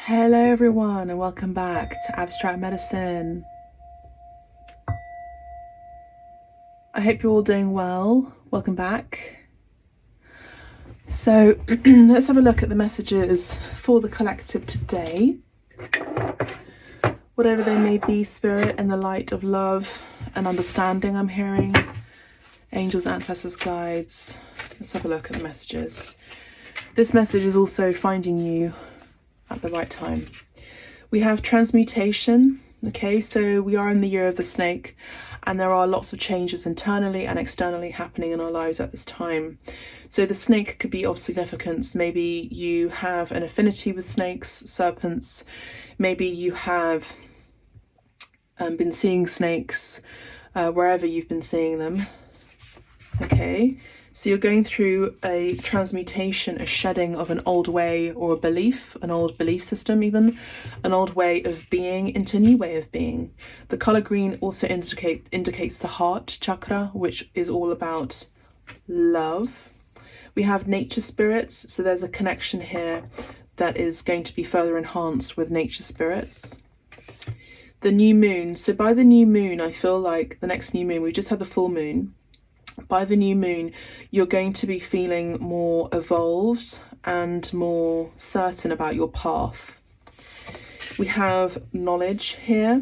Hello everyone and welcome back to Abstract Medicine. I hope you're all doing well. Welcome back. So let's have a look at the messages for the collective today. Whatever they may be, Spirit, in the light of love and understanding, I'm hearing. Angels, ancestors, guides. Let's have a look at the messages. This message is also finding you at the right time. We have transmutation. Okay, so we are in the year of the snake and there are lots of changes internally and externally happening in our lives at this time. So the snake could be of significance. Maybe you have an affinity with snakes, serpents. Maybe you have been seeing snakes wherever you've been seeing them. Okay, so you're going through a transmutation, a shedding of an old way or a belief, an old belief system even, an old way of being into a new way of being. The colour green also indicates the heart chakra, which is all about love. We have nature spirits, so there's a connection here that is going to be further enhanced with nature spirits. The new moon, so by the new moon, I feel like the next new moon, we just had the full moon. By the new moon, you're going to be feeling more evolved and more certain about your path. We have knowledge here.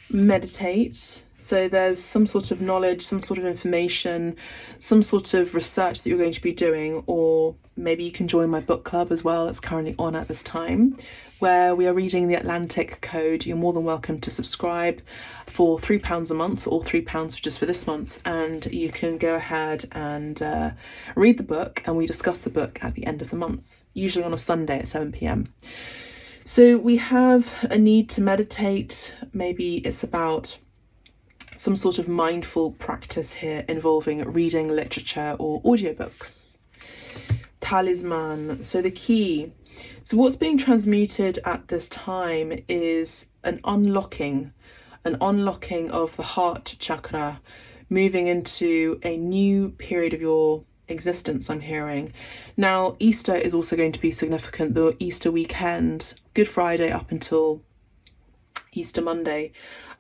Meditate. So there's some sort of knowledge, some sort of information, some sort of research that you're going to be doing, or maybe you can join my book club as well. It's currently on at this time, where we are reading the Atlantic Code. You're more than welcome to subscribe for £3 a month, or £3 just for this month, and you can go ahead and read the book, and we discuss the book at the end of the month, usually on a Sunday at 7 p.m. So we have a need to meditate. Maybe it's about some sort of mindful practice here involving reading literature or audiobooks. Talisman, so the key. So what's being transmuted at this time is an unlocking of the heart chakra, moving into a new period of your existence, I'm hearing. Now, Easter is also going to be significant, the Easter weekend, Good Friday up until Easter Monday.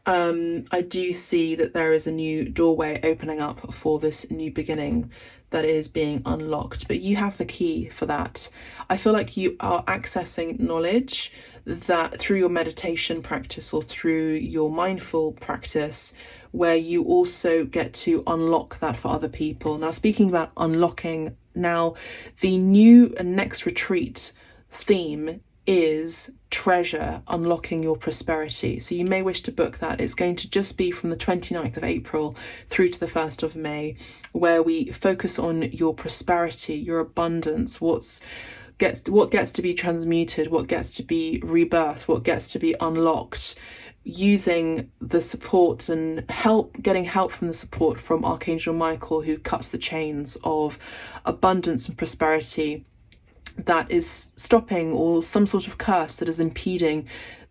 I do see that there is a new doorway opening up for this new beginning that is being unlocked, but you have the key for that. I feel like you are accessing knowledge that through your meditation practice or through your mindful practice, where you also get to unlock that for other people. Now, speaking about unlocking, now the new and next retreat theme is treasure, unlocking your prosperity. So you may wish to book that. It's going to just be from the 29th of April through to the 1st of May, where we focus on your prosperity, your abundance, what gets to be transmuted, what gets to be rebirthed, what gets to be unlocked, using the support and getting help from the support from Archangel Michael, who cuts the chains of abundance and prosperity that is stopping, or some sort of curse that is impeding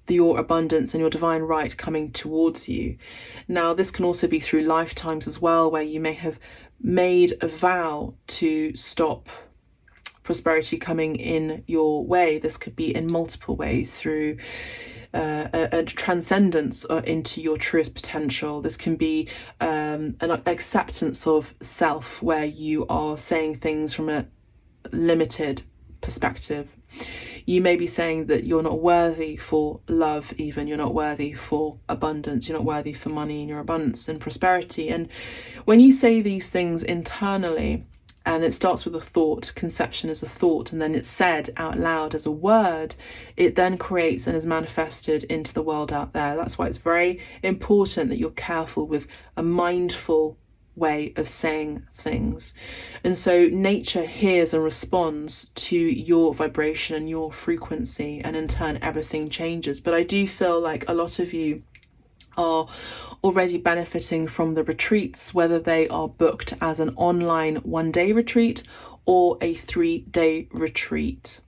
your abundance and your divine right coming towards you. Now, this can also be through lifetimes as well, where you may have made a vow to stop prosperity coming in your way. This could be in multiple ways, through a transcendence into your truest potential. This can be an acceptance of self, where you are saying things from a limited perspective. You may be saying that you're not worthy for love, even. You're not worthy for abundance. You're not worthy for money and your abundance and prosperity. And when you say these things internally, and it starts with a thought, conception is a thought, and then it's said out loud as a word, it then creates and is manifested into the world out there. That's why it's very important that you're careful with a mindful way of saying things. And so nature hears and responds to your vibration and your frequency, and in turn everything changes. But I do feel like a lot of you are already benefiting from the retreats, whether they are booked as an online 1-day retreat or a 3-day retreat.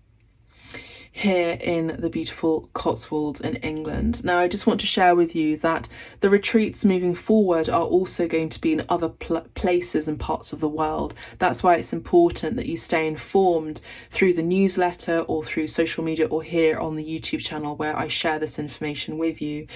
here in the beautiful Cotswolds in England. Now, I just want to share with you that the retreats moving forward are also going to be in other places and parts of the world. That's why it's important that you stay informed through the newsletter or through social media or here on the YouTube channel where I share this information with you,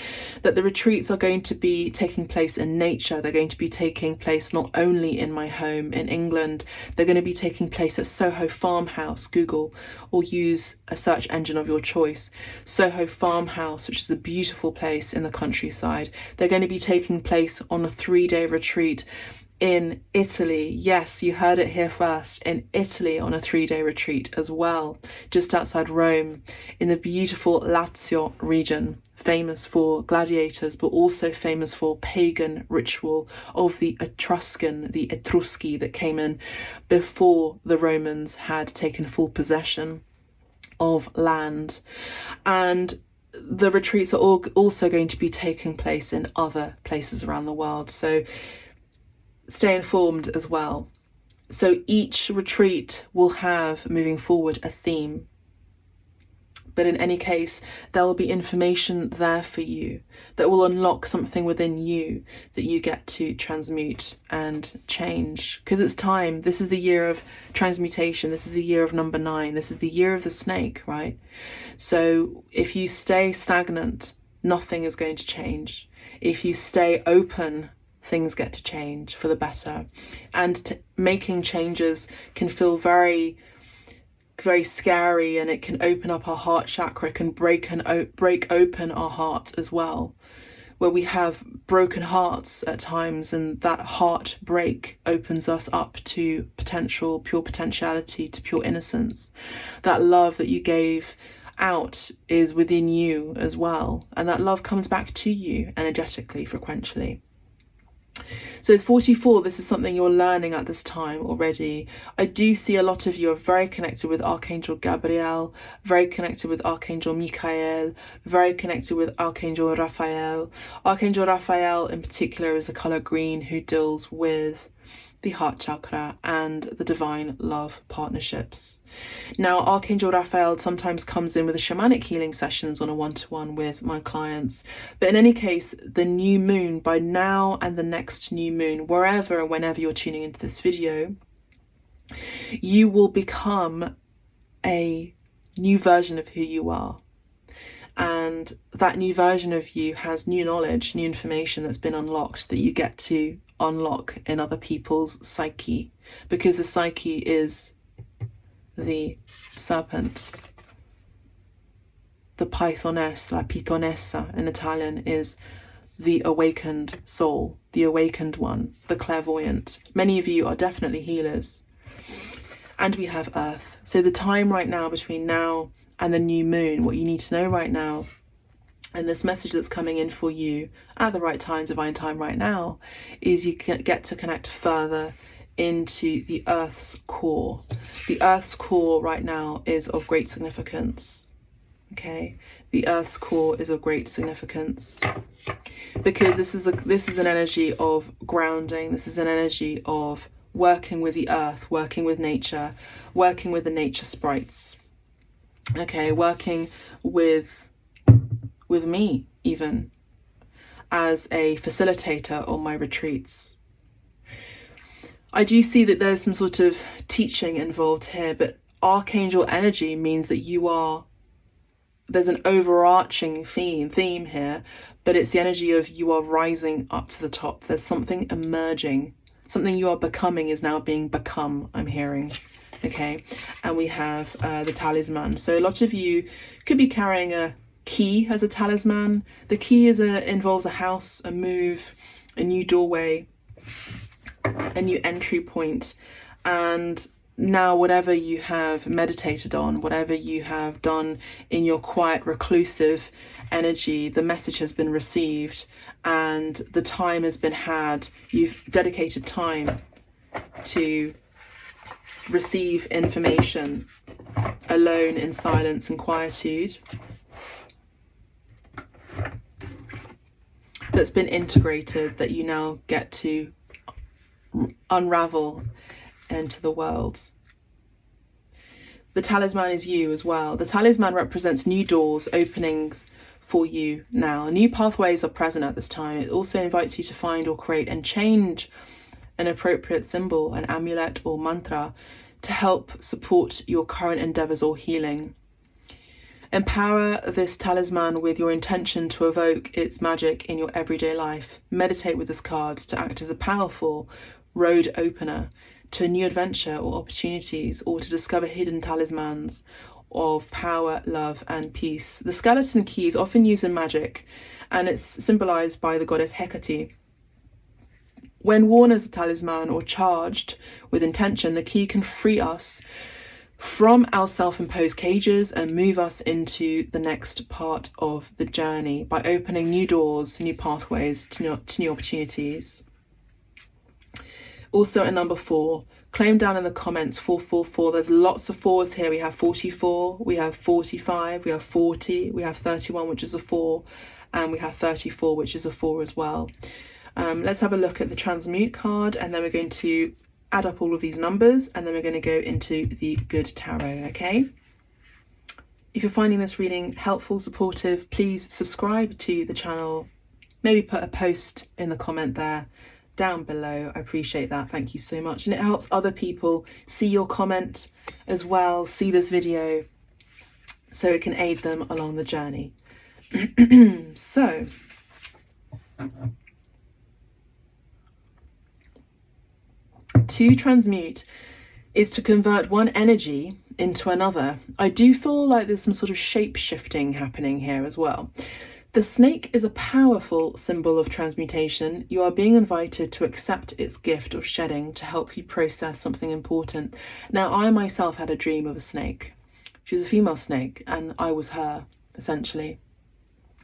that the retreats are going to be taking place in nature. They're going to be taking place not only in my home in England, they're going to be taking place at Soho Farmhouse. Google or use a search engine of your choice. Soho Farmhouse, which is a beautiful place in the countryside. They're going to be taking place on a 3-day retreat in Italy. Yes, you heard it here first, in Italy on a 3-day retreat as well, just outside Rome, in the beautiful Lazio region, famous for gladiators, but also famous for pagan ritual of the Etrusci that came in before the Romans had taken full possession of land. And the retreats are also going to be taking place in other places around the world, so stay informed as well. So each retreat will have, moving forward, a theme. But in any case, there will be information there for you that will unlock something within you that you get to transmute and change. Because it's time. This is the year of transmutation. This is the year of number 9. This is the year of the snake, right? So if you stay stagnant, nothing is going to change. If you stay open, things get to change for the better. And making changes can feel very scary, and it can open up our heart chakra, it can break open our heart as well, where we have broken hearts at times, and that heart break opens us up to pure potentiality, to pure innocence. That love that you gave out is within you as well, and that love comes back to you energetically, frequently. So 44, this is something you're learning at this time already. I do see a lot of you are very connected with Archangel Gabriel, very connected with Archangel Michael, very connected with Archangel Raphael. Archangel Raphael in particular is the color green, who deals with the heart chakra and the divine love partnerships. Now, Archangel Raphael sometimes comes in with the shamanic healing sessions on a one-to-one with my clients. But in any case, the new moon, by now and the next new moon, wherever and whenever you're tuning into this video, you will become a new version of who you are. And that new version of you has new knowledge, new information that's been unlocked that you get to unlock in other people's psyche, because the psyche is the serpent. The pythoness, la pitonessa in Italian, is the awakened soul, the awakened one, the clairvoyant. Many of you are definitely healers. And we have Earth. So the time right now between now and the new moon, what you need to know right now, and this message that's coming in for you at the right time, divine time right now, is you can get to connect further into the Earth's core. The Earth's core right now is of great significance. Okay, the Earth's core is of great significance because this is an energy of grounding. This is an energy of working with the earth, working with nature, working with the nature sprites. Okay, working with me even as a facilitator on my retreats. I do see that there's some sort of teaching involved here, but archangel energy means that there's an overarching theme here, but it's the energy of you are rising up to the top. There's something emerging, something you are becoming is now being become, I'm hearing. Okay, and we have the talisman. So a lot of you could be carrying a key as a talisman. The key involves a house, a move, a new doorway, a new entry point. And now whatever you have meditated on, whatever you have done in your quiet reclusive energy, the message has been received and the time has been had. You've dedicated time to receive information alone in silence and quietude that's been integrated, that you now get to unravel into the world. the talisman is you as well. The talisman represents new doors opening for you now. New pathways are present at this time. It also invites you to find or create and change an appropriate symbol, an amulet or mantra to help support your current endeavors or healing. Empower this talisman with your intention to evoke its magic in your everyday life. Meditate with this card to act as a powerful road opener to a new adventure or opportunities, or to discover hidden talismans of power, love and peace. The skeleton key is often used in magic, and it's symbolized by the goddess Hecate. When worn as a talisman or charged with intention, the key can free us from our self-imposed cages and move us into the next part of the journey by opening new doors, new pathways to new opportunities. Also at number 4, claim down in the comments 444. There's lots of 4s here. We have 44, we have 45, we have 40, we have 31, which is a 4, and we have 34, which is a 4 as well. Let's have a look at the transmute card, and then we're going to add up all of these numbers, and then we're going to go into the good tarot, okay? If you're finding this reading helpful, supportive, please subscribe to the channel. Maybe put a post in the comment there down below. I appreciate that. Thank you so much. And it helps other people see your comment as well, see this video, so it can aid them along the journey. So to transmute is to convert one energy into another. I do feel like there's some sort of shape shifting happening here as well. The snake is a powerful symbol of transmutation. You are being invited to accept its gift of shedding to help you process something important. Now, I myself had a dream of a snake. She was a female snake and I was her, essentially.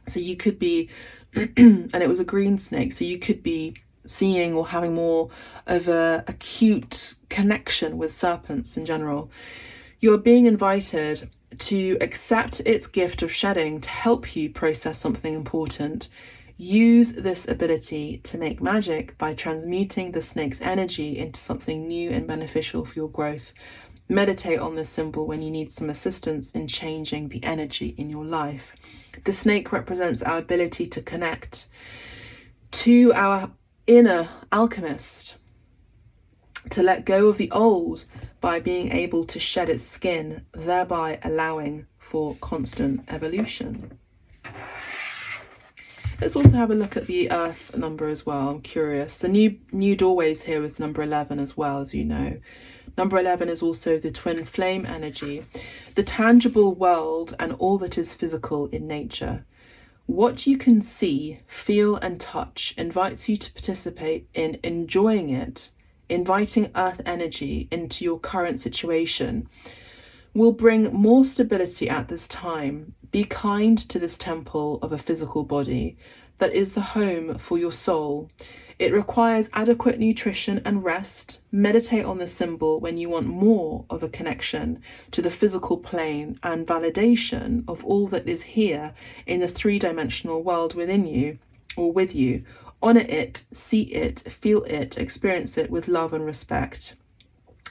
So you could be, and it was a green snake, so you could be seeing or having more of a acute connection with serpents in general. You're being invited to accept its gift of shedding to help you process something important. Use this ability to make magic by transmuting the snake's energy into something new and beneficial for your growth. Meditate on this symbol when you need some assistance in changing the energy in your life. The snake represents our ability to connect to our inner alchemist, to let go of the old by being able to shed its skin, thereby allowing for constant evolution. Let's also have a look at the earth number as well. I'm curious. The new doorways here with number 11 as well, as you know. Number 11 is also the twin flame energy, the tangible world and all that is physical in nature. What you can see, feel and touch invites you to participate in enjoying it. Inviting earth energy into your current situation will bring more stability at this time. Be kind to this temple of a physical body that is the home for your soul. It requires adequate nutrition and rest. Meditate on this symbol when you want more of a connection to the physical plane and validation of all that is here in the three-dimensional world within you or with you. Honor it, see it, feel it, experience it with love and respect.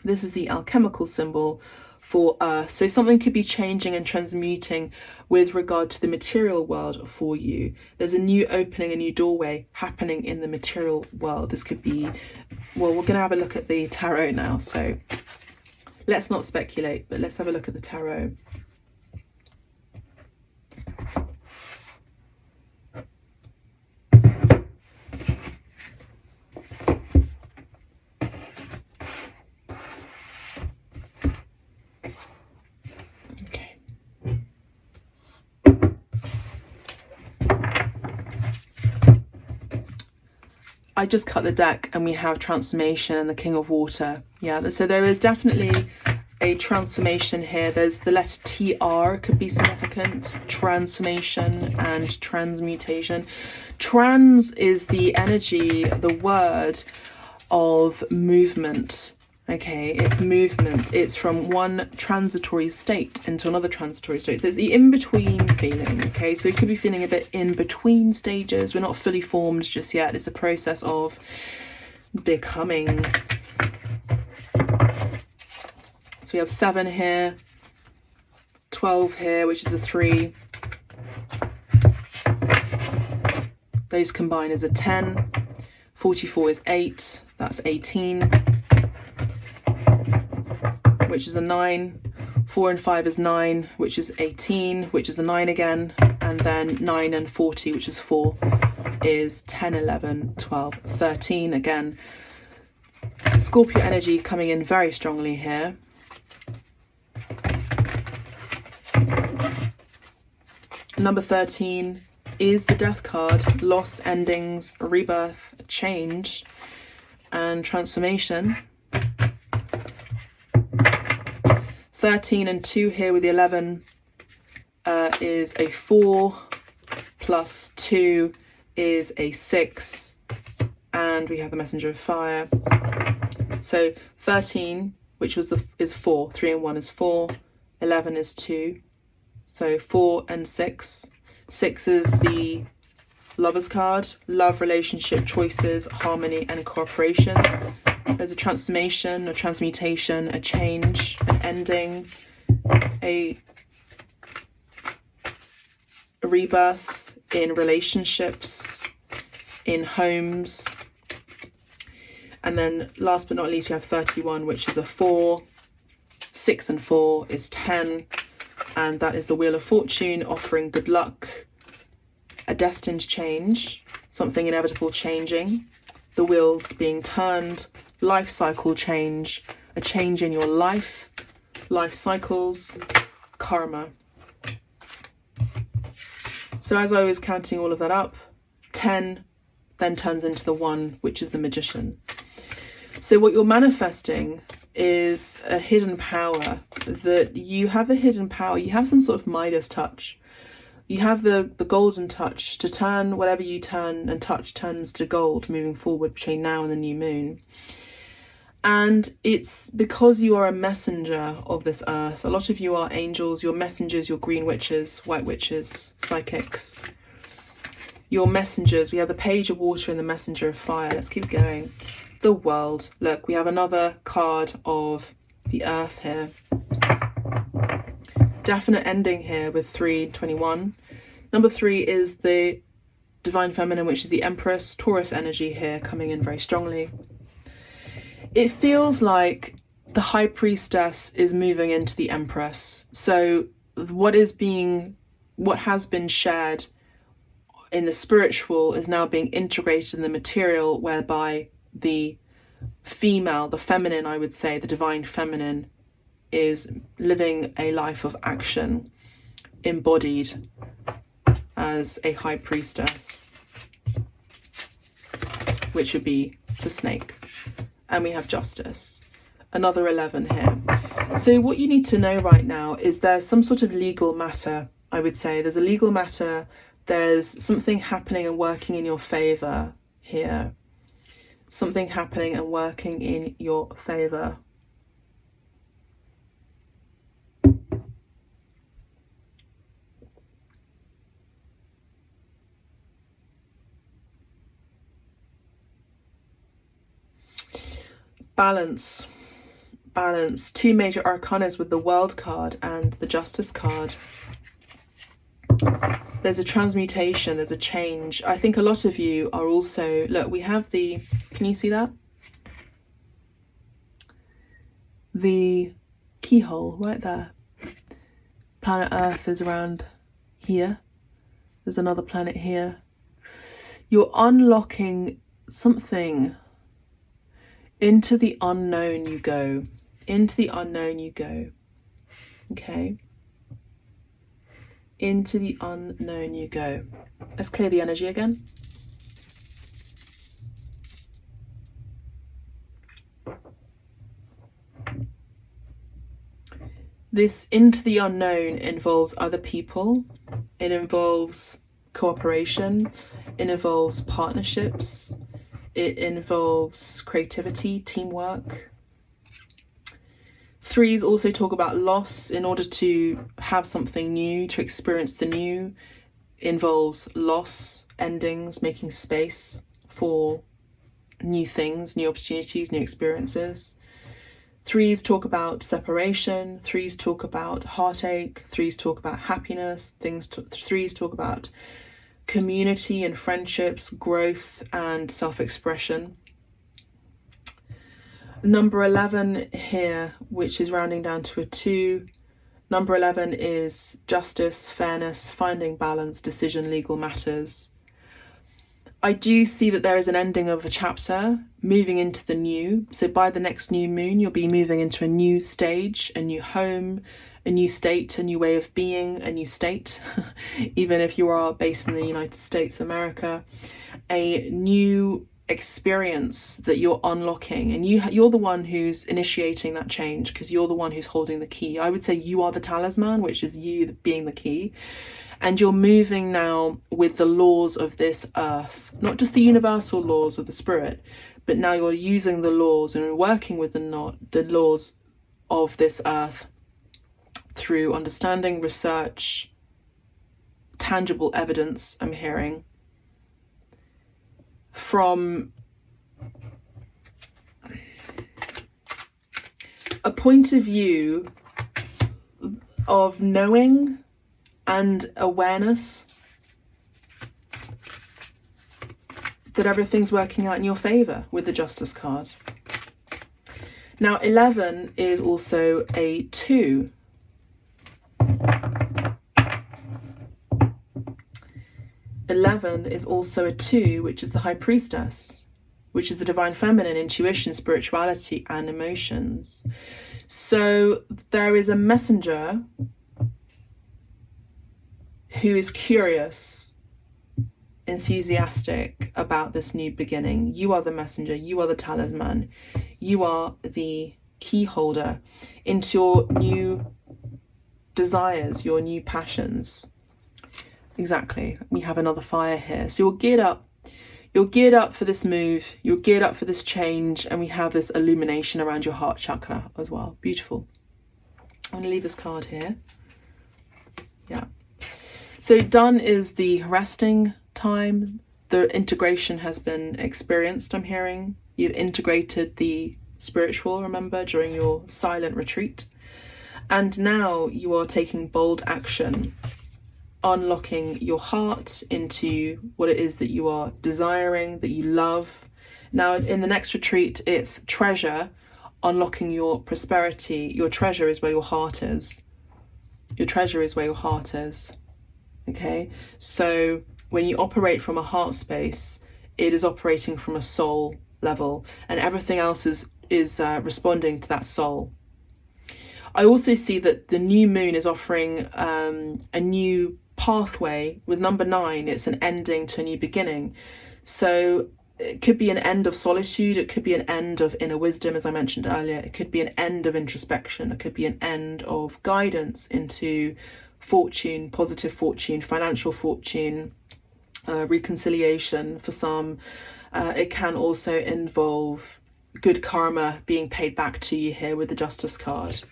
This is the alchemical symbol for earth. So something could be changing and transmuting with regard to the material world for you. There's a new opening, a new doorway happening in the material world. This could be, well, we're going to have a look at the tarot now. So let's not speculate, but let's have a look at the tarot. I just cut the deck and we have transformation and the King of Water. Yeah, so there is definitely a transformation here. There's the letter TR could be significant. Transformation and transmutation. Trans is the energy, the word of movement. Okay, it's movement. It's from one transitory state into another transitory state. So it's the in-between feeling, okay? So you could be feeling a bit in between stages. We're not fully formed just yet. It's a process of becoming. So we have 7 here. 12 here, which is a 3. Those combine as a 10. 44 is 8. That's 18. Which is a 9. 4 and 5 is 9, which is 18, which is a 9 again. And then 9 and 40, which is 4, is 10, 11, 12, 13 again. Scorpio energy coming in very strongly here. Number 13 is the Death card. Loss, endings, rebirth, change, and transformation. 13 and 2 here with the 11 is a 4, plus 2 is a 6, and we have the Messenger of Fire. So 13, which was is 4, 3 and 1 is 4, 11 is 2, so 4 and 6. 6 is the Lover's card, love, relationship, choices, harmony, and cooperation. There's a transformation, a transmutation, a change, an ending, a rebirth in relationships, in homes. And then last but not least, we have 31, which is a 4. 6 and 4 is 10. And that is the Wheel of Fortune, offering good luck, a destined change, something inevitable changing, the wheels being turned, life cycle change, a change in your life, life cycles, karma. So as I was counting all of that up, 10 then turns into the 1, which is the Magician. So what you're manifesting is a hidden power, that you have a hidden power, you have some sort of Midas touch. You have the golden touch to turn whatever you turn and touch turns to gold moving forward between now and the new moon. And it's because you are a messenger of this earth. A lot of you are angels, you're messengers, you're green witches, white witches, psychics. You're messengers. We have the Page of Water and the Messenger of Fire. Let's keep going. The World. Look, we have another card of the earth here. Definite ending here with 3, 21. Number 3 is the Divine Feminine, which is the Empress. Taurus energy here coming in very strongly. It feels like the High Priestess is moving into the Empress. So what has been shared in the spiritual is now being integrated in the material, whereby the female, the feminine, I would say, the Divine Feminine, is living a life of action, embodied as a High Priestess, which would be the snake. And we have Justice, another 11 here. So what you need to know right now is there's some sort of legal matter, I would say. There's a legal matter, there's something happening and working in your favor here. Something happening and working in your favor. Balance. 2 major arcanas with the World card and the Justice card. There's a transmutation, there's a change. I think a lot of you are also, look, we have the, can you see that? The keyhole right there. Planet Earth is around here. There's another planet here. You're unlocking something. Into the unknown you go. Into the unknown you go. Okay. Into the unknown you go. Let's clear the energy again. This into the unknown involves other people. It involves cooperation. It involves partnerships. It involves creativity, teamwork. 3s also talk about loss. In order to have something new, to experience the new, involves loss, endings, making space for new things, new opportunities, new experiences. Threes talk about separation, threes talk about heartache, threes talk about happiness, threes talk about community and friendships, growth and self-expression. Number 11 here, which is rounding down to a 2. Number 11 is justice, fairness, finding balance, decision, legal matters. I do see that there is an ending of a chapter, moving into the new. So by the next new moon, you'll be moving into a new stage, a new home, a new state, a new way of being, a new state, even if you are based in the United States of America, a new experience that you're unlocking, and you're the one who's initiating that change, because you're the one who's holding the key. I would say you are the talisman, which is you being the key. And you're moving now with the laws of this earth, not just the universal laws of the spirit, but now you're using the laws and working with the laws of this earth through understanding, research, tangible evidence. I'm hearing from a point of view of knowing and awareness that everything's working out in your favor with the Justice card. Now 11 is also a 2. 11 is also a 2, which is the High Priestess, which is the divine feminine, intuition, spirituality and emotions. So there is a messenger who is curious, enthusiastic about this new beginning. You are the messenger, you are the talisman, you are the key holder into your new desires, your new passions. Exactly, we have another fire here. So you're geared up for this move, you're geared up for this change, and we have this illumination around your heart chakra as well. Beautiful. I'm going to leave this card here. Yeah. So done is the resting time. The integration has been experienced, I'm hearing. You've integrated the spiritual, remember, during your silent retreat. And now you are taking bold action, unlocking your heart into what it is that you are desiring, that you love. Now in the next retreat, it's treasure, unlocking your prosperity. Your treasure is where your heart is. Your treasure is where your heart is. Okay, so when you operate from a heart space, it is operating from a soul level, and everything else is responding to that soul. I also see that the new moon is offering a new pathway. With number 9, it's an ending to a new beginning. So it could be an end of solitude, it could be an end of inner wisdom, as I mentioned earlier, it could be an end of introspection, it could be an end of guidance into fortune, positive fortune, financial fortune, reconciliation for some. It can also involve good karma being paid back to you here with the Justice card.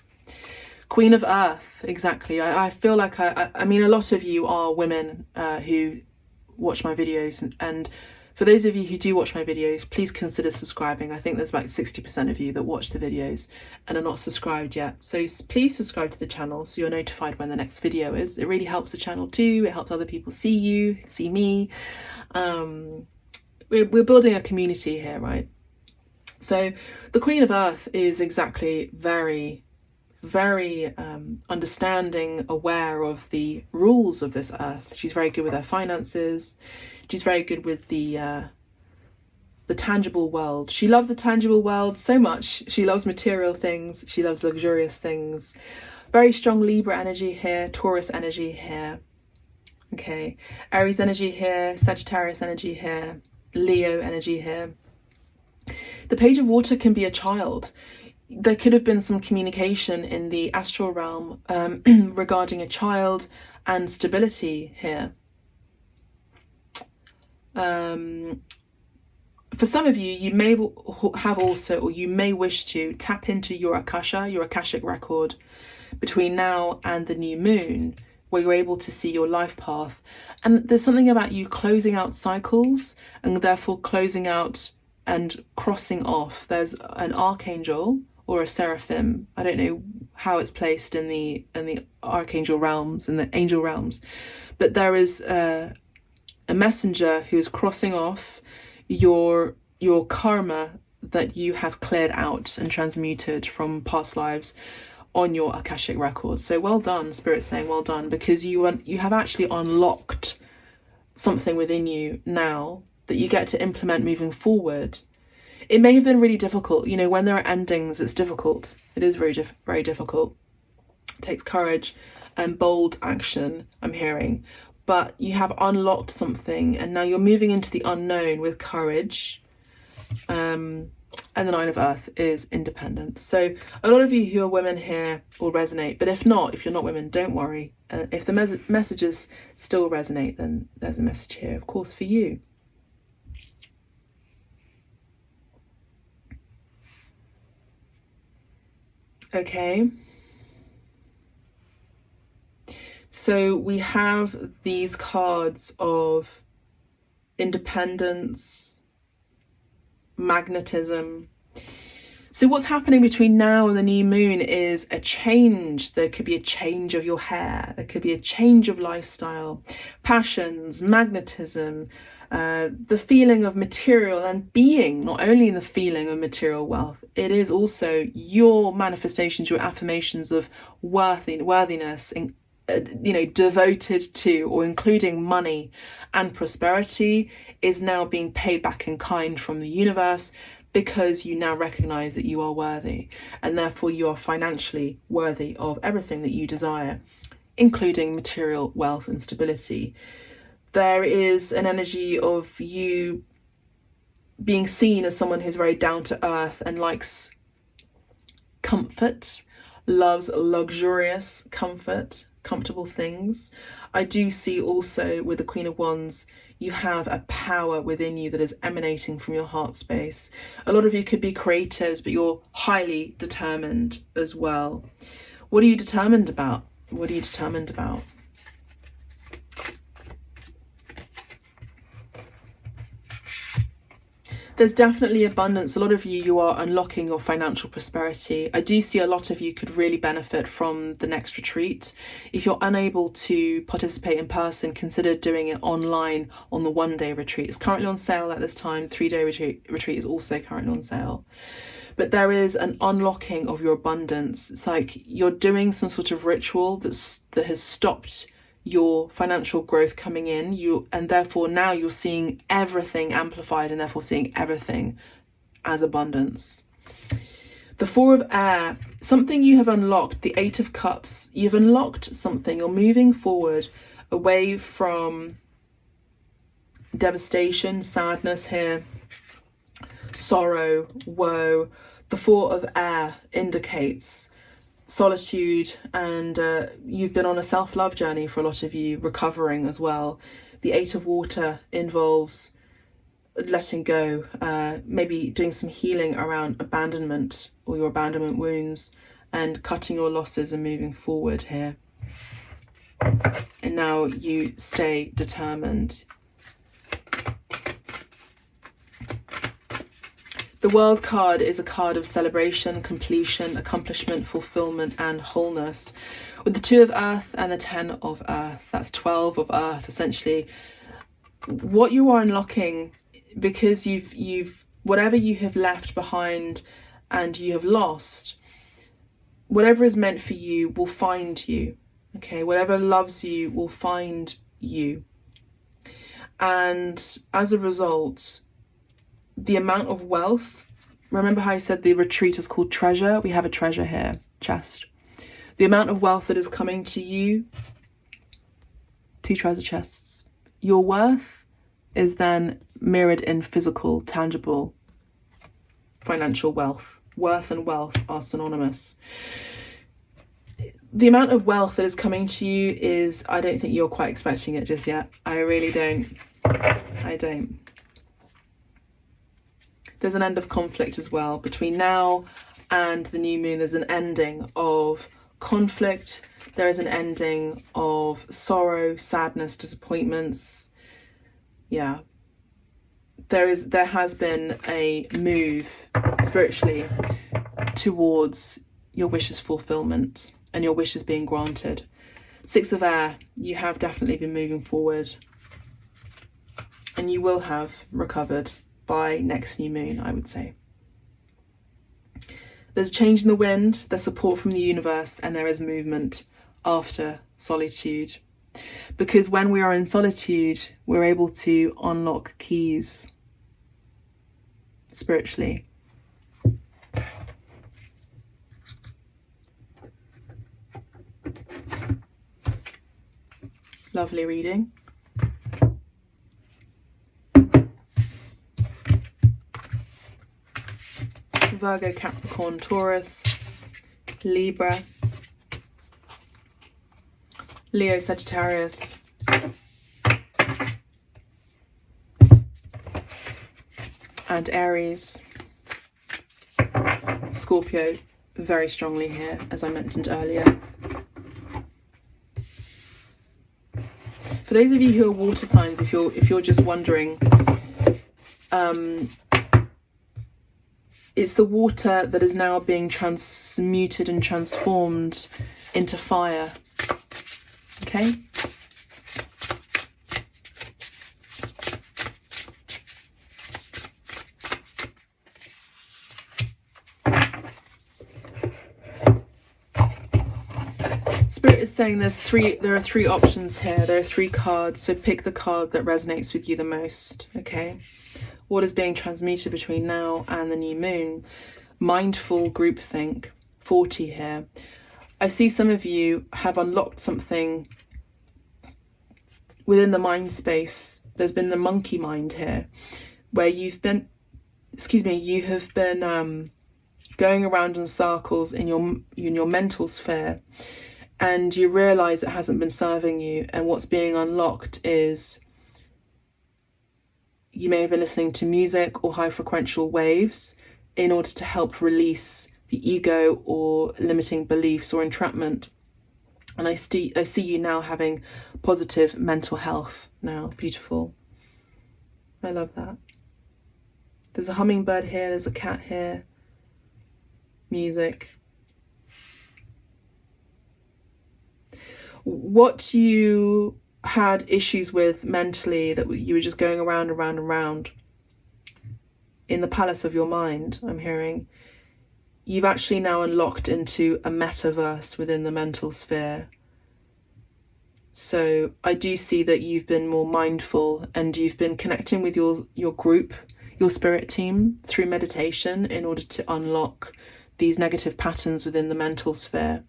Queen of Earth, exactly. I feel like I mean, a lot of you are women who watch my videos, and for those of you who do watch my videos, please consider subscribing. I think there's about 60% of you that watch the videos and are not subscribed yet. So please subscribe to the channel so you're notified when the next video is. It really helps the channel too. It helps other people see you, see me. We're building a community here, right? So the Queen of Earth is exactly very understanding, aware of the rules of this earth. She's very good with her finances. She's very good with the tangible world. She loves the tangible world so much. She loves material things. She loves luxurious things. Very strong Libra energy here, Taurus energy here. Okay, Aries energy here, Sagittarius energy here, Leo energy here. The Page of Water can be a child. There could have been some communication in the astral realm regarding a child and stability here. For some of you, you may have also, or you may wish to tap into your Akasha, your Akashic record, between now and the new moon, where you're able to see your life path. And there's something about you closing out cycles and therefore closing out and crossing off. There's an archangel or a seraphim. I don't know how it's placed in the archangel realms, in the angel realms, but there is a messenger who's crossing off your karma that you have cleared out and transmuted from past lives on your Akashic records. So well done, Spirit's saying well done, because you have actually unlocked something within you now that you get to implement moving forward. It may have been really difficult, you know, when there are endings, it's difficult. It is very, very difficult. It takes courage and bold action, I'm hearing. But you have unlocked something, and now you're moving into the unknown with courage. And the 9 of Earth is independence. So a lot of you who are women here will resonate, but if not, if you're not women, don't worry. If the messages still resonate, then there's a message here, of course, for you. Okay. So we have these cards of independence, magnetism. So what's happening between now and the new moon is a change. There could be a change of your hair. There could be a change of lifestyle, passions, magnetism, the feeling of material and being, not only the feeling of material wealth, it is also your manifestations, your affirmations of worthiness, and you know, devoted to or including money and prosperity is now being paid back in kind from the universe, because you now recognize that you are worthy, and therefore you are financially worthy of everything that you desire, including material wealth and stability. There is an energy of you being seen as someone who's very down to earth and likes comfort, loves luxurious comfort, comfortable things. I do see also with the Queen of Wands, you have a power within you that is emanating from your heart space. A lot of you could be creatives, but you're highly determined as well. What are you determined about? What are you determined about? There's definitely abundance. A lot of you are unlocking your financial prosperity. I do see a lot of you could really benefit from the next retreat. If you're unable to participate in person, consider doing it online on the one-day retreat. It's currently on sale at this time. 3-day retreat is also currently on sale. But there is an unlocking of your abundance. It's like you're doing some sort of ritual that has stopped your financial growth coming in, and therefore now you're seeing everything amplified, and therefore seeing everything as abundance. The 4 of Air, something you have unlocked. The 8 of Cups, you've unlocked something. You're moving forward away from devastation, sadness here, sorrow, woe. The 4 of Air indicates solitude, and you've been on a self-love journey for a lot of you, recovering as well. The 8 of Water involves letting go, maybe doing some healing around abandonment or your abandonment wounds, and cutting your losses and moving forward here. And now you stay determined. The World card is a card of celebration, completion, accomplishment, fulfillment, and wholeness. With the 2 of Earth and the 10 of Earth, that's 12 of Earth, essentially. What you are unlocking, because you've whatever you have left behind and you have lost, whatever is meant for you will find you. Okay, whatever loves you will find you. And as a result, the amount of wealth, remember how I said the retreat is called treasure? We have a treasure here, chest. The amount of wealth that is coming to you, 2 treasure chests. Your worth is then mirrored in physical, tangible, financial wealth. Worth and wealth are synonymous. The amount of wealth that is coming to you is, I don't think you're quite expecting it just yet. I really don't. I don't. There's an end of conflict as well. Between now and the new moon, there's an ending of conflict. There is an ending of sorrow, sadness, disappointments. Yeah. There has been a move spiritually towards your wishes fulfillment and your wishes being granted. 6 of air, you have definitely been moving forward, and you will have recovered by next new moon, I would say. There's a change in the wind, there's support from the universe, and there is movement after solitude. Because when we are in solitude, we're able to unlock keys spiritually. Lovely reading. Virgo, Capricorn, Taurus, Libra, Leo, Sagittarius, and Aries. Scorpio very strongly here, as I mentioned earlier. For those of you who are water signs, if you're just wondering, it's the water that is now being transmuted and transformed into fire. Okay? Spirit is saying there are 3 options here. There are 3 cards, so pick the card that resonates with you the most. Okay? What is being transmuted between now and the new moon? Mindful groupthink, 40 here. I see some of you have unlocked something within the mind space. There's been the monkey mind here, where you have been going around in circles in your mental sphere, and you realize it hasn't been serving you, and what's being unlocked is you may have been listening to music or high frequential waves in order to help release the ego or limiting beliefs or entrapment. And I see you now having positive mental health now. Beautiful. I love that. There's a hummingbird here, there's a cat here. Music. What you had issues with mentally, that you were just going around and round and round in the palace of your mind, I'm hearing, you've actually now unlocked into a metaverse within the mental sphere. So I do see that you've been more mindful, and you've been connecting with your group, your spirit team, through meditation in order to unlock these negative patterns within the mental sphere.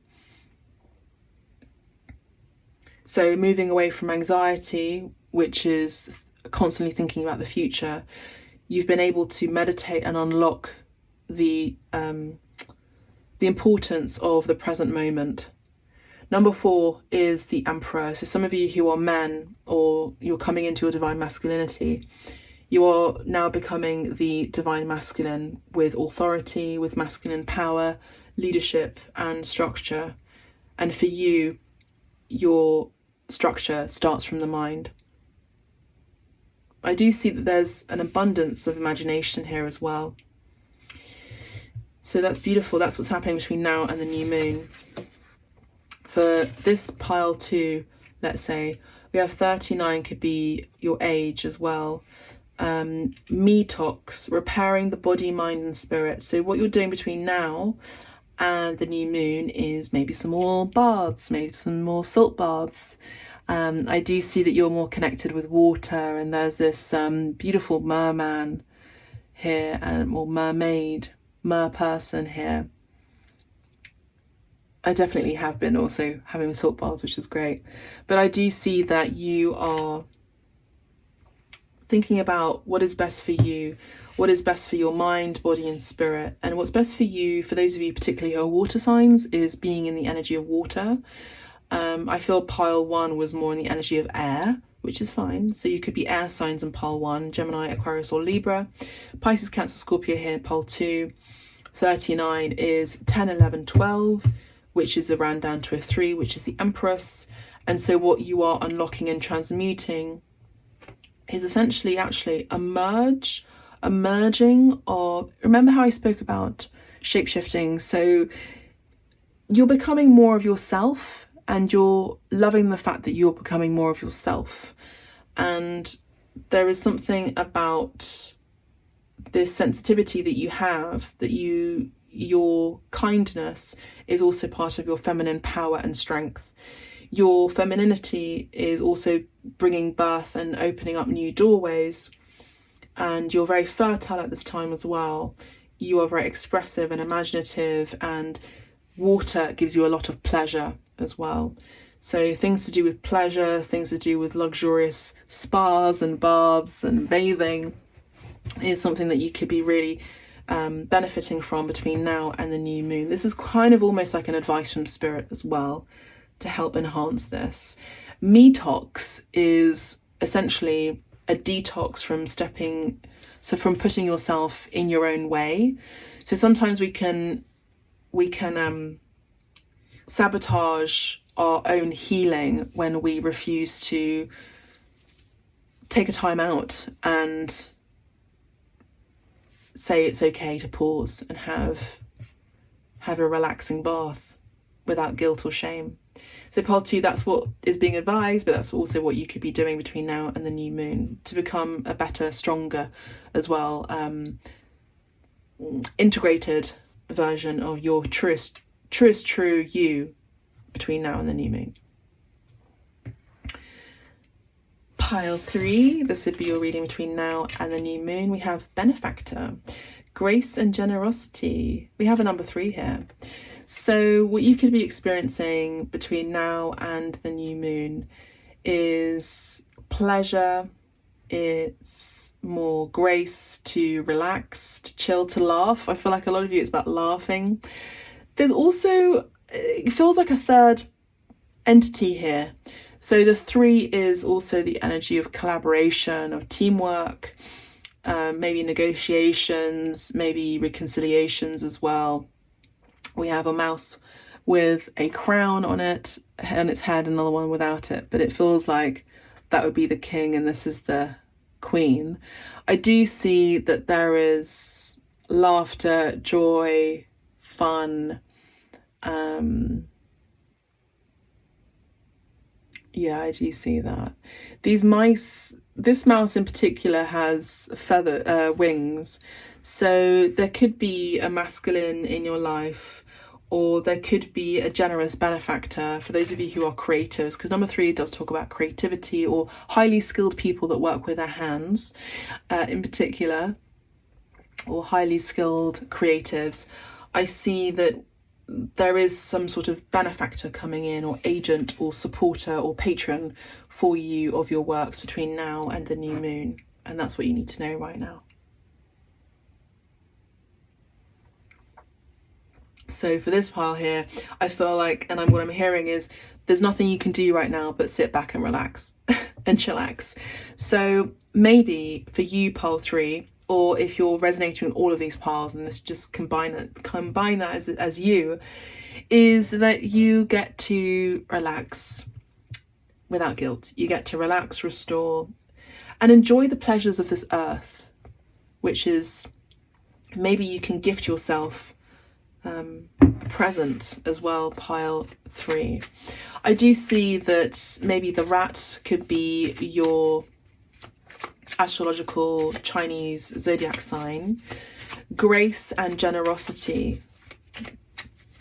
So moving away from anxiety, which is constantly thinking about the future, you've been able to meditate and unlock the importance of the present moment. Number 4 is the Emperor. So some of you who are men, or you're coming into your divine masculinity, you are now becoming the divine masculine with authority, with masculine power, leadership and structure. And for you, your structure starts from the mind. I do see that there's an abundance of imagination here as well. So that's beautiful. That's what's happening between now and the new moon. For this pile 2, let's say, we have 39 could be your age as well. Detox, repairing the body, mind and spirit. So what you're doing between now and the new moon is maybe some more baths, maybe some more salt baths. I do see that you're more connected with water, and there's this beautiful merman here, or mermaid, mer person here. I definitely have been also having salt baths, which is great. But I do see that you are thinking about what is best for you, what is best for your mind, body and spirit. And what's best for you, for those of you particularly who are water signs, is being in the energy of water. I feel pile 1 was more in the energy of air, which is fine. So you could be air signs in pile 1, Gemini, Aquarius or Libra. Pisces, Cancer, Scorpio here, pile 2. 39 is 10, 11, 12, which is around down to a 3, which is the Empress. And so what you are unlocking and transmuting is essentially actually a merging of, remember how I spoke about shape-shifting. So you're becoming more of yourself, and you're loving the fact that you're becoming more of yourself. And there is something about this sensitivity that you have, that your kindness is also part of your feminine power and strength. Your femininity is also bringing birth and opening up new doorways, and you're very fertile at this time as well. You are very expressive and imaginative, and water gives you a lot of pleasure as well. So things to do with pleasure, things to do with luxurious spas and baths and bathing is something that you could be really benefiting from between now and the new moon. This is kind of almost like an advice from spirit as well to help enhance this. Metox is essentially a detox from from putting yourself in your own way. So sometimes we can sabotage our own healing when we refuse to take a time out and say it's okay to pause and have a relaxing bath without guilt or shame. So part 2, that's what is being advised, but that's also what you could be doing between now and the new moon to become a better, stronger as well, integrated version of your truest true you between now and the new moon. Pile 3, this would be your reading between now and the new moon. We have benefactor, grace and generosity. We have a number 3 here. So what you could be experiencing between now and the new moon is pleasure, it's more grace, to relax, to chill, to laugh. I feel like a lot of you, it's about laughing. There's also, it feels like a third entity here. So the 3 is also the energy of collaboration, of teamwork, maybe negotiations, maybe reconciliations as well. We have a mouse with a crown on its head, another one without it, but it feels like that would be the king and this is the queen. I do see that there is laughter, joy, fun. Yeah, I do see that. This mouse in particular has wings. So there could be a masculine in your life, or there could be a generous benefactor for those of you who are creatives, because number 3 does talk about creativity or highly skilled people that work with their hands in particular, or highly skilled creatives. I see that there is some sort of benefactor coming in, or agent or supporter or patron for you of your works between now and the new moon, and that's what you need to know right now. So for this pile here, I feel like, and what I'm hearing is, there's nothing you can do right now but sit back and relax and chillax. So maybe for you, pile 3, or if you're resonating with all of these piles, and this just combine that as you, is that you get to relax without guilt. You get to relax, restore, and enjoy the pleasures of this earth, which is, maybe you can gift yourself a present as well, pile 3. I do see that maybe the rat could be your astrological Chinese zodiac sign. Grace and generosity,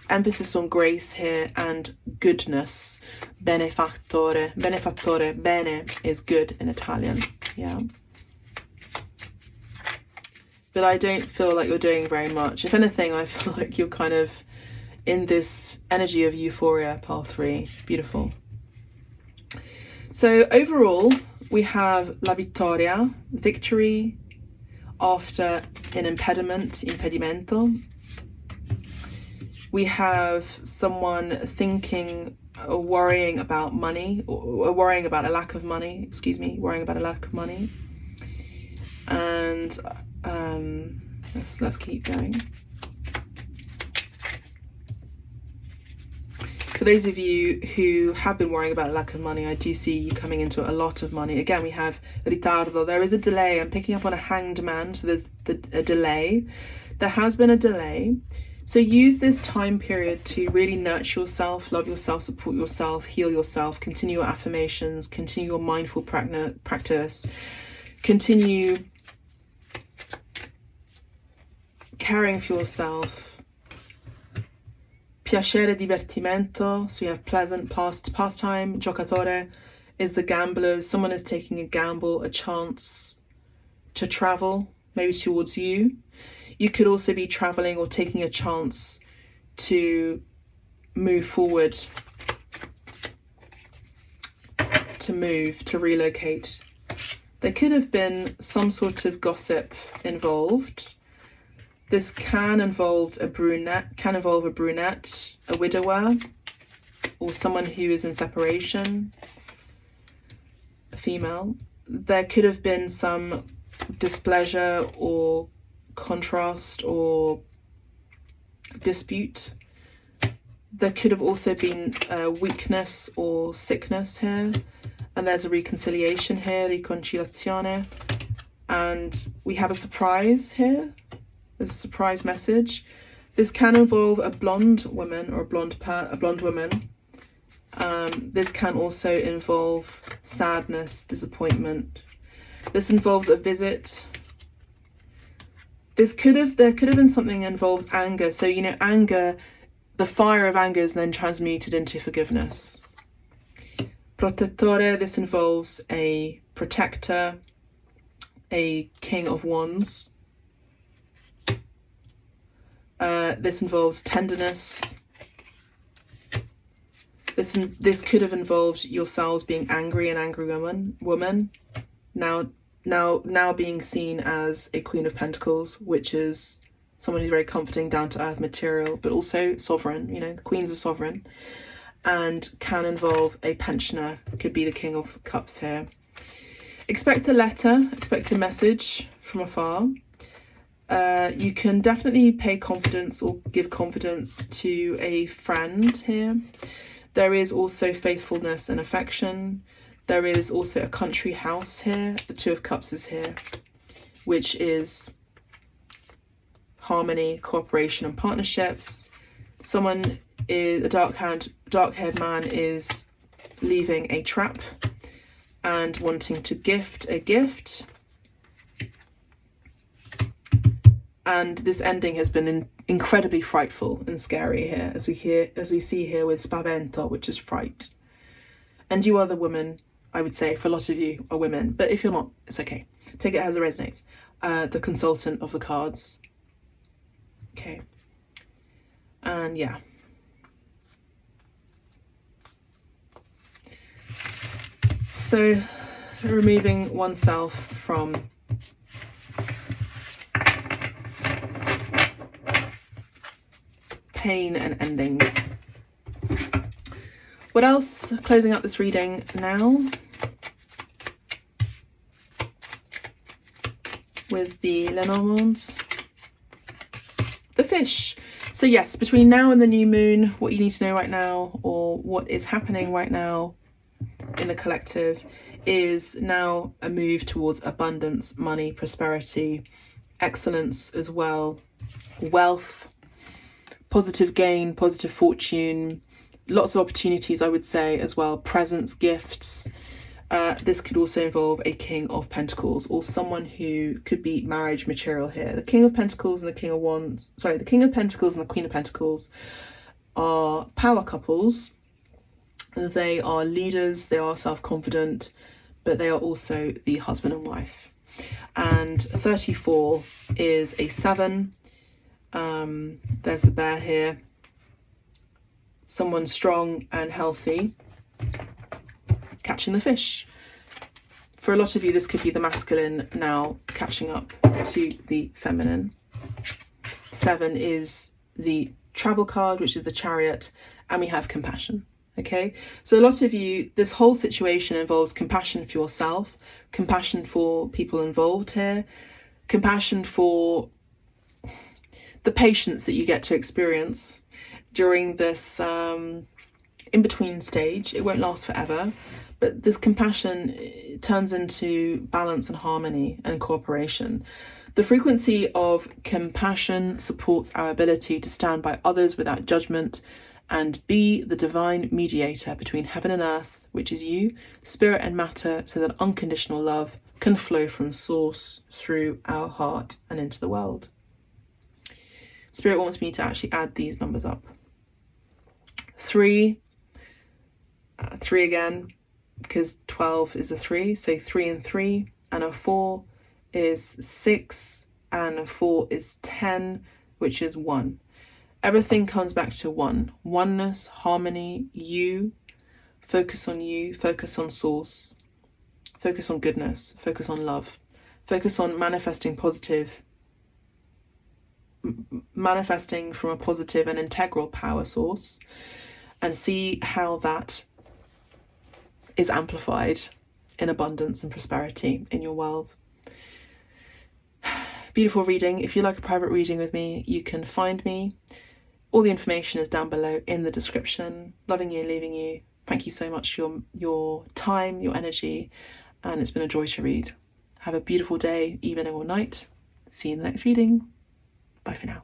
emphasis on grace here, and goodness. Benefattore, bene is good in Italian, yeah. But I don't feel like you're doing very much. If anything, I feel like you're kind of in this energy of euphoria, pile 3. Beautiful. So overall, we have la vittoria, victory after an impedimento. We have someone thinking or worrying about money, or worrying about a lack of money, worrying about a lack of money. And let's keep going. For those of you who have been worrying about a lack of money, I do see you coming into a lot of money. Again, we have ritardo. There is a delay. I'm picking up on a hanged man, so there's a delay. There has been a delay. So use this time period to really nurture yourself, love yourself, support yourself, heal yourself, continue your affirmations, continue your mindful practice, continue caring for yourself. Piacere, divertimento, so you have pleasant pastime. Giocatore is the gamblers. Someone is taking a gamble, a chance to travel, maybe towards you. You could also be traveling or taking a chance to move forward, to relocate. There could have been some sort of gossip involved. This can involve a brunette, a widower, or someone who is in separation, a female. There could have been some displeasure or contrast or dispute. There could have also been weakness or sickness here, and there's a reconciliation here, riconciliazione, and we have a surprise here. There's a surprise message. This can involve a blonde woman or a blonde woman. This can also involve sadness, disappointment. This involves a visit. There could have been something that involves anger. So, you know, anger, the fire of anger is then transmuted into forgiveness. Protettore, this involves a protector, a king of wands. This involves tenderness. This could have involved yourselves being angry, an angry woman. Now being seen as a Queen of Pentacles, which is someone who's very comforting, down to earth, material, but also sovereign. You know, the Queen's a sovereign, and can involve a pensioner. Could be the King of Cups here. Expect a letter, expect a message from afar. You can definitely pay confidence or give confidence to a friend here. There is also faithfulness and affection. There is also a country house here. The Two of Cups is here, which is harmony, cooperation and partnerships. Someone is a dark-haired man is leaving a trap and wanting to gift a gift. And this ending has been incredibly frightful and scary here, as we see here with spavento, which is fright. And you are the woman, I would say, for a lot of you are women, but if you're not, it's okay. Take it as it resonates. The consultant of the cards. Okay. And yeah. So, removing oneself from pain and endings. What else? Closing up this reading now with the Lenormand, the fish. So yes, between now and the new moon, what you need to know right now, or what is happening right now in the collective, is now a move towards abundance, money, prosperity, excellence as well, wealth, positive gain, positive fortune, lots of opportunities, I would say, as well, presents, gifts. This could also involve a King of Pentacles or someone who could be marriage material here. The King of Pentacles and the King of Wands, the King of Pentacles and the Queen of Pentacles are power couples. They are leaders, they are self-confident, but they are also the husband and wife. And 34 is a 7. There's the bear here. Someone strong and healthy catching the fish. For a lot of you, this could be the masculine now catching up to the feminine. 7 is the travel card, which is the Chariot, and we have compassion. Okay, so a lot of you, this whole situation involves compassion for yourself, compassion for people involved here, compassion for the patience that you get to experience during this in-between stage. It won't last forever, but this compassion turns into balance and harmony and cooperation. The frequency of compassion supports our ability to stand by others without judgment and be the divine mediator between heaven and earth, which is you, spirit and matter, so that unconditional love can flow from source through our heart and into the world. Spirit wants me to actually add these numbers up. 3 again, because 12 is a 3, so 3 and 3, and a 4 is 6, and a 4 is 10, which is 1. Everything comes back to one. Oneness, harmony, you. Focus on source. Focus on goodness, focus on love. Focus on manifesting manifesting from a positive and integral power source, and see how that is amplified in abundance and prosperity in your world. Beautiful reading. If you like a private reading with me, you can find me. All the information is down below in the description. Loving you, leaving you. Thank you so much for your time, your energy, and it's been a joy to read. Have a beautiful day, evening or night. See you in the next reading. Bye for now.